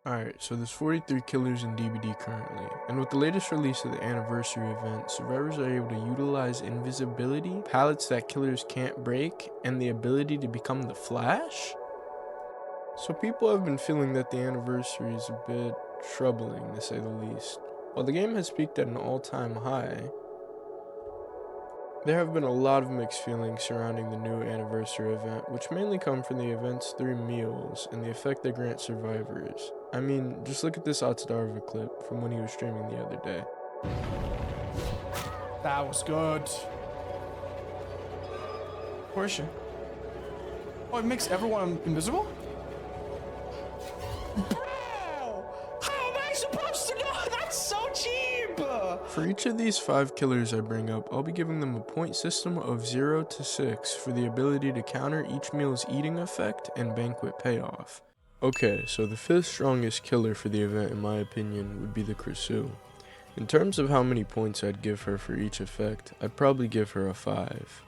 Alright, so there's 43 killers in DBD currently, and with the latest release of the Anniversary event, survivors are able to utilize invisibility, pallets that killers can't break, and the ability to become the Flash? So people have been feeling that the Anniversary is a bit troubling, to say the least. While the game has peaked at an all-time high, there have been a lot of mixed feelings surrounding the new Anniversary event, which mainly come from the event's 3 meals and the effect they grant survivors. I mean, just look at this Atsudarva clip from when he was streaming the other day. That was good. Where is she? Oh, it makes everyone invisible? Bro! How am I supposed to know? That's so cheap! For each of these 5 killers I bring up, I'll be giving them a point system of 0 to 6 for the ability to counter each meal's eating effect and banquet payoff. Okay, so the 5th strongest killer for the event in my opinion would be the Krisu. In terms of how many points I'd give her for each effect, I'd probably give her a 5.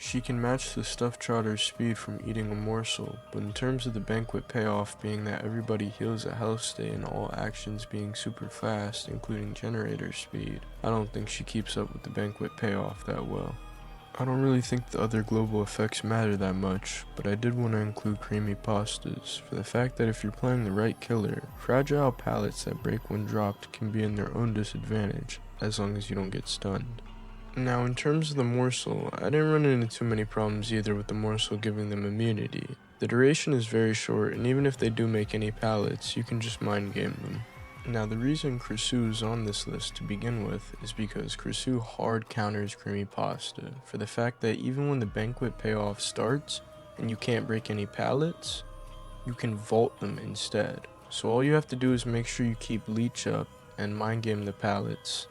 She can match the stuffed trotter's speed from eating a morsel, but in terms of the banquet payoff being that everybody heals a health state and all actions being super fast, including generator speed, I don't think she keeps up with the banquet payoff that well. I don't really think the other global effects matter that much, but I did want to include creamy pastas, for the fact that if you're playing the right killer, fragile pallets that break when dropped can be in their own disadvantage, as long as you don't get stunned. Now, in terms of the morsel, I didn't run into too many problems either with the morsel giving them immunity. The duration is very short, and even if they do make any pallets, you can just mind game them. Now, the reason Krisu is on this list to begin with is because Krisu hard counters creamy pasta, for the fact that even when the banquet payoff starts, and you can't break any pallets, you can vault them instead. So all you have to do is make sure you keep leech up and mind game the pallets.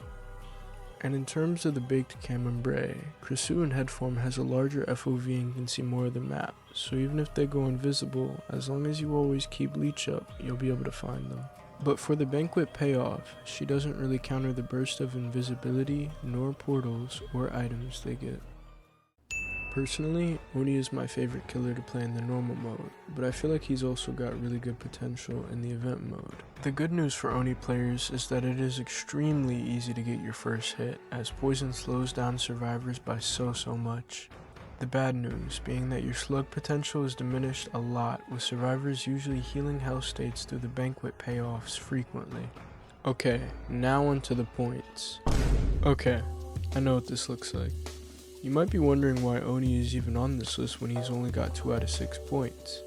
And in terms of the baked camembert, Krisu in head form has a larger FOV and can see more of the map, so even if they go invisible, as long as you always keep leech up, you'll be able to find them. But for the banquet payoff, she doesn't really counter the burst of invisibility, nor portals or items they get. Personally, Oni is my favorite killer to play in the normal mode, but I feel like he's also got really good potential in the event mode. The good news for Oni players is that it is extremely easy to get your first hit, as poison slows down survivors by so much. The bad news being that your slug potential is diminished a lot, with survivors usually healing health states through the banquet payoffs frequently. Okay, now onto the points. Okay, I know what this looks like. You might be wondering why Oni is even on this list when he's only got 2 out of 6 points.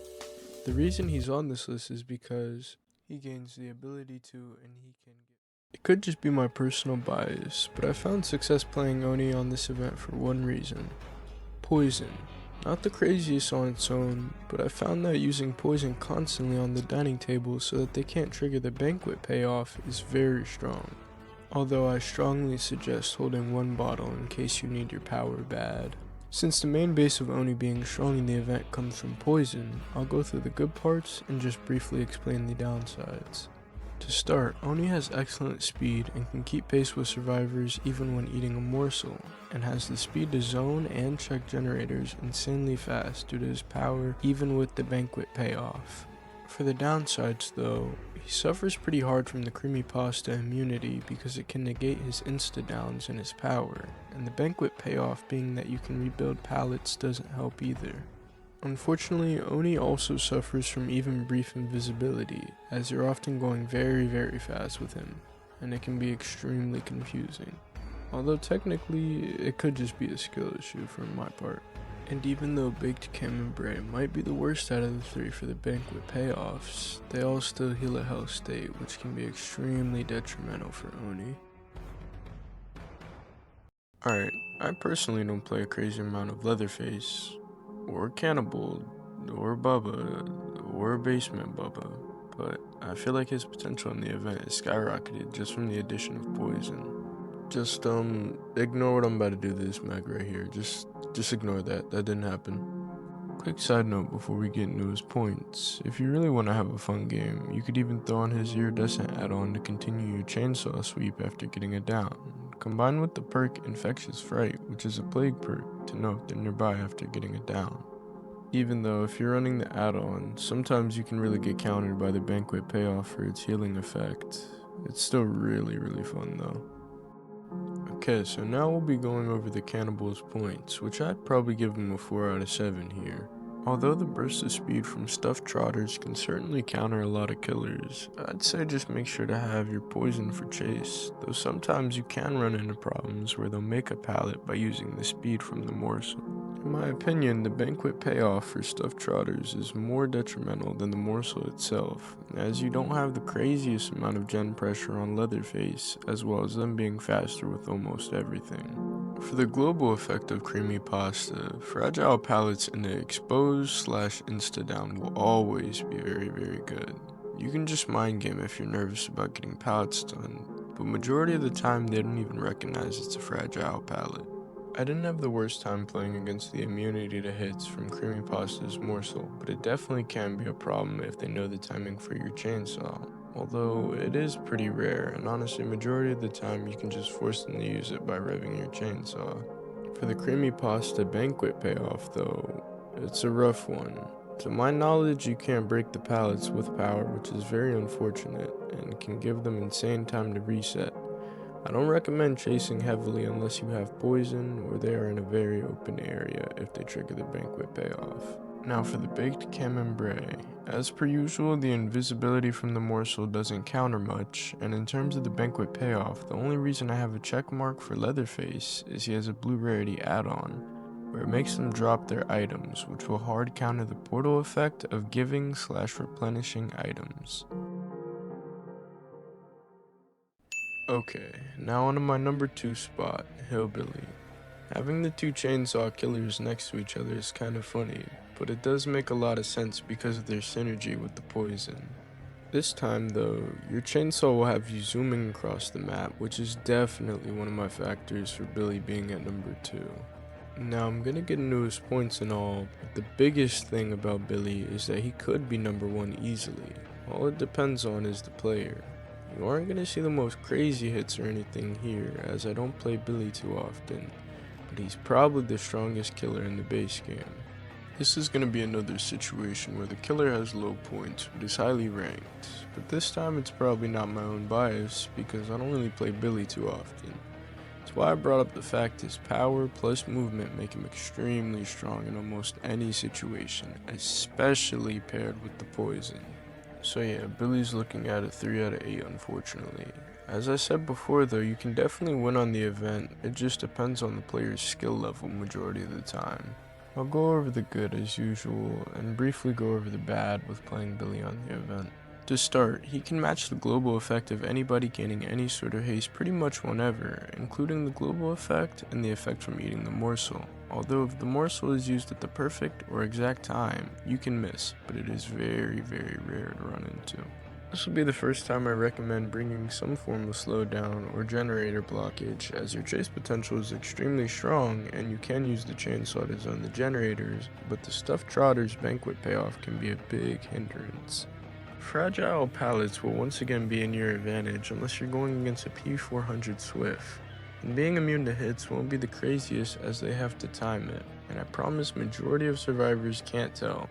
The reason he's on this list is because he gains the ability to and he can get... It could just be my personal bias, but I found success playing Oni on this event for one reason. Poison. Not the craziest on its own, but I found that using poison constantly on the dining table so that they can't trigger the banquet payoff is very strong. Although I strongly suggest holding 1 bottle in case you need your power bad. Since the main base of Oni being strong in the event comes from poison, I'll go through the good parts and just briefly explain the downsides. To start, Oni has excellent speed and can keep pace with survivors even when eating a morsel, and has the speed to zone and check generators insanely fast due to his power even with the banquet payoff. For the downsides though, he suffers pretty hard from the creamy pasta immunity because it can negate his insta-downs and his power, and the banquet payoff being that you can rebuild pallets doesn't help either. Unfortunately, Oni also suffers from even brief invisibility, as you're often going very fast with him, and it can be extremely confusing. Although technically, it could just be a skill issue from my part. And even though baked camembert might be the worst out of the 3 for the banquet payoffs, they all still heal a health state, which can be extremely detrimental for Oni. Alright, I personally don't play a crazy amount of Leatherface, or Cannibal, or Bubba, or Basement Bubba, but I feel like his potential in the event is skyrocketed just from the addition of poison. Just ignore what I'm about to do to this mag right here. Just ignore that didn't happen. Quick side note before we get into his points, if you really want to have a fun game, you could even throw on his iridescent add-on to continue your chainsaw sweep after getting it down, combined with the perk Infectious Fright, which is a plague perk to know if they're nearby after getting it down. Even though if you're running the add-on, sometimes you can really get countered by the Banquet payoff for its healing effect. It's still really fun though. Okay, so now we'll be going over the Cannibal's points, which I'd probably give him a 4 out of 7 here. Although the burst of speed from stuffed trotters can certainly counter a lot of killers, I'd say just make sure to have your poison for chase, though sometimes you can run into problems where they'll make a pallet by using the speed from the morsel. In my opinion, the Banquet payoff for stuffed trotters is more detrimental than the morsel itself, as you don't have the craziest amount of gen pressure on Leatherface, as well as them being faster with almost everything. For the global effect of creamy pasta, fragile pallets in the expose/insta-down will always be very good. You can just mind game if you're nervous about getting pallets done, but majority of the time they don't even recognize it's a fragile pallet. I didn't have the worst time playing against the immunity to hits from creamy pasta's morsel, but it definitely can be a problem if they know the timing for your chainsaw. Although it is pretty rare, and honestly majority of the time you can just force them to use it by revving your chainsaw. For the creamy pasta banquet payoff though, it's a rough one. To my knowledge, you can't break the pallets with power, which is very unfortunate, and can give them insane time to reset. I don't recommend chasing heavily unless you have poison or they are in a very open area if they trigger the banquet payoff. Now for the baked camembert. As per usual, the invisibility from the morsel doesn't counter much, and in terms of the banquet payoff, the only reason I have a check mark for Leatherface is he has a blue rarity add-on, where it makes them drop their items, which will hard counter the portal effect of giving/replenishing items. Okay, now onto my number 2 spot, Hillbilly. Having the two chainsaw killers next to each other is kind of funny, but it does make a lot of sense because of their synergy with the poison. This time though, your chainsaw will have you zooming across the map, which is definitely one of my factors for Billy being at number 2. Now I'm gonna get into his points and all, but the biggest thing about Billy is that he could be number 1 easily. All it depends on is the player. You aren't gonna see the most crazy hits or anything here, as I don't play Billy too often, but he's probably the strongest killer in the base game. This is gonna be another situation where the killer has low points but is highly ranked, but this time it's probably not my own bias because I don't really play Billy too often. That's why I brought up the fact his power plus movement make him extremely strong in almost any situation, especially paired with the poison. So yeah, Billy's looking at a 3 out of 8 unfortunately. As I said before though, you can definitely win on the event, it just depends on the player's skill level majority of the time. I'll go over the good as usual, and briefly go over the bad with playing Billy on the event. To start, he can match the global effect of anybody gaining any sort of haste pretty much whenever, including the global effect and the effect from eating the morsel. Although if the morsel is used at the perfect or exact time, you can miss, but it is very rare to run into. This will be the first time I recommend bringing some form of slowdown or generator blockage, as your chase potential is extremely strong and you can use the chainsaw to zone the generators, but the stuffed trotter's banquet payoff can be a big hindrance. Fragile pallets will once again be in your advantage unless you're going against a P400 Swift. And being immune to hits won't be the craziest as they have to time it, and I promise majority of survivors can't tell.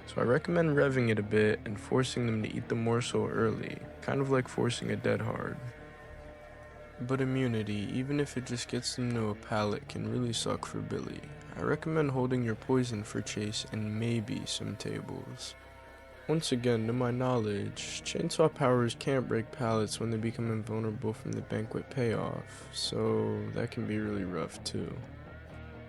So I recommend revving it a bit and forcing them to eat the morsel early, kind of like forcing a dead hard. But immunity, even if it just gets them to a pallet, can really suck for Billy. I recommend holding your poison for chase and maybe some tables. Once again, to my knowledge, chainsaw powers can't break pallets when they become invulnerable from the banquet payoff, so that can be really rough too.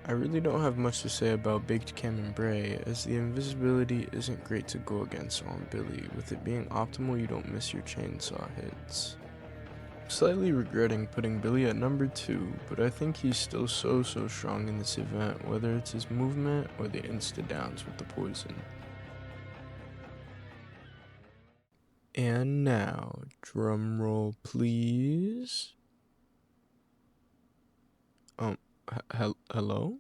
I really don't have much to say about baked camembert, as the invisibility isn't great to go against on Billy. With it being optimal, you don't miss your chainsaw hits. I'm slightly regretting putting Billy at number 2, but I think he's still so strong in this event, whether it's his movement or the insta-downs with the poison. And now, drum roll please. Hello?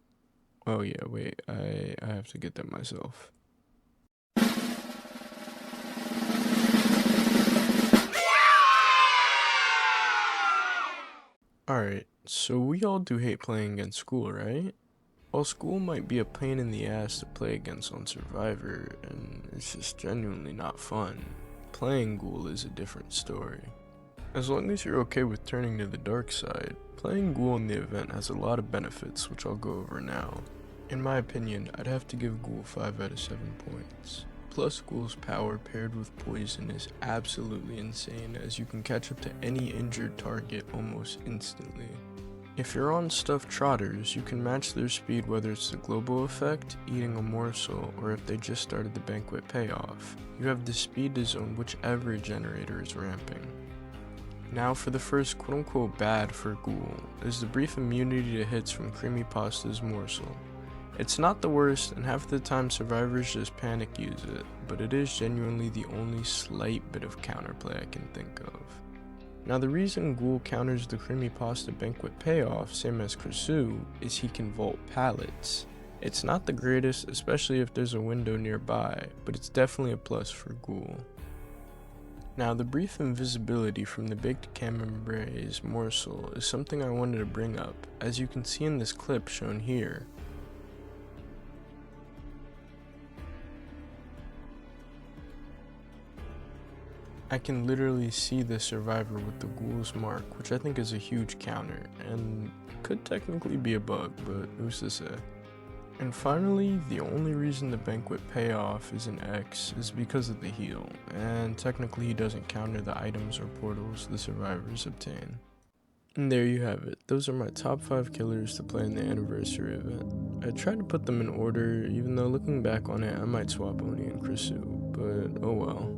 Oh yeah, wait, I have to get that myself. Alright, so we all do hate playing against school, right? While School might be a pain in the ass to play against on Survivor, and it's just genuinely not fun, playing Ghoul is a different story. As long as you're okay with turning to the dark side, playing Ghoul in the event has a lot of benefits, which I'll go over now. In my opinion, I'd have to give Ghoul 5 out of 7 points. Plus, Ghoul's power paired with poison is absolutely insane, as you can catch up to any injured target almost instantly. If you're on stuffed trotters, you can match their speed whether it's the global effect, eating a morsel, or if they just started the banquet payoff. You have the speed to zone whichever generator is ramping. Now for the first quote-unquote bad for Ghoul, is the brief immunity to hits from Creamy Pasta's morsel. It's not the worst, and half the time survivors just panic use it, but it is genuinely the only slight bit of counterplay I can think of. Now the reason Ghoul counters the Creamy Pasta banquet payoff, same as Krisu, is he can vault pallets. It's not the greatest, especially if there's a window nearby, but it's definitely a plus for Ghoul. Now the brief invisibility from the baked camembert's morsel is something I wanted to bring up, as you can see in this clip shown here. I can literally see the survivor with the Ghoul's mark, which I think is a huge counter, and could technically be a bug, but who's to say. And finally, the only reason the banquet payoff is an X is because of the heal, and technically he doesn't counter the items or portals the survivors obtain. And there you have it, those are my top 5 killers to play in the anniversary event. I tried to put them in order, even though looking back on it I might swap Oni and Krisu, but oh well.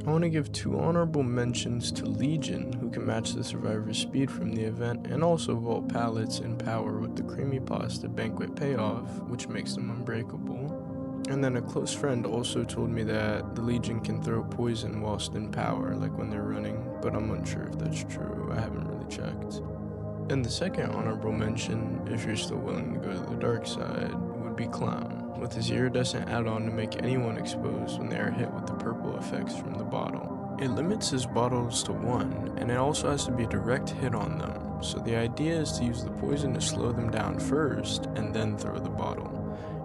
I want to give 2 honorable mentions to Legion, who can match the survivor's speed from the event and also vault pallets and power with the Creamy Pasta banquet payoff, which makes them unbreakable. And then a close friend also told me that the Legion can throw poison whilst in power, like when they're running, but I'm unsure if that's true, I haven't really checked. And the second honorable mention, if you're still willing to go to the dark side, would be Clown, with his iridescent add-on to make anyone exposed when they are hit with the purple effects from the bottle. It limits his bottles to 1, and it also has to be a direct hit on them, so the idea is to use the poison to slow them down first, and then throw the bottle.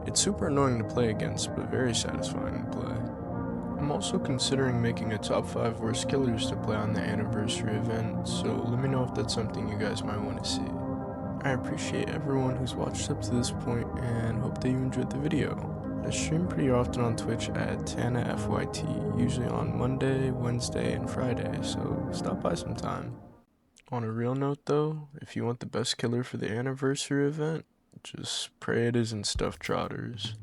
It's super annoying to play against, but very satisfying to play. I'm also considering making a top 5 worst killers to play on the anniversary event, so let me know if that's something you guys might want to see. I appreciate everyone who's watched up to this point and hope that you enjoyed the video. I stream pretty often on Twitch at TanaFYT, usually on Monday, Wednesday, and Friday, so stop by sometime. On a real note though, if you want the best killer for the anniversary event, just pray it isn't stuffed trotters.